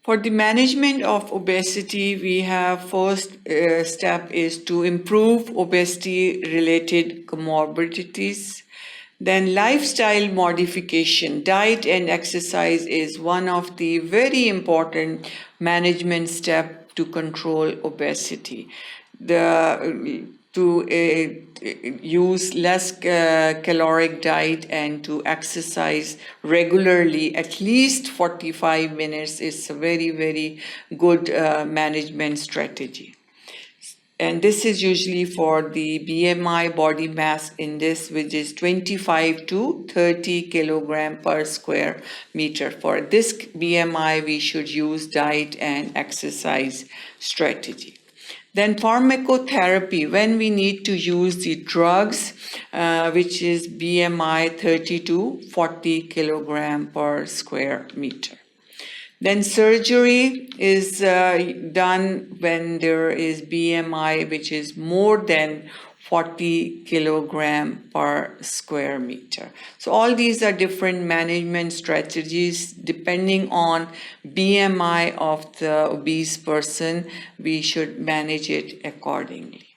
For the management of obesity, we have first step is to improve obesity-related comorbidities. Then lifestyle modification, diet and exercise is one of the very important management steps to control obesity. To use less caloric diet and to exercise regularly, at least 45 minutes is a very, very good management strategy. And this is usually for the BMI body mass index, which is 25 to 30 kilogram per square meter. For this BMI, we should use diet and exercise strategy. Then pharmacotherapy, when we need to use the drugs, which is BMI 30 to 40 kilogram per square meter. Then surgery is done when there is BMI which is more than 40 kilogram per square meter. So all these are different management strategies. Depending on BMI of the obese person, we should manage it accordingly.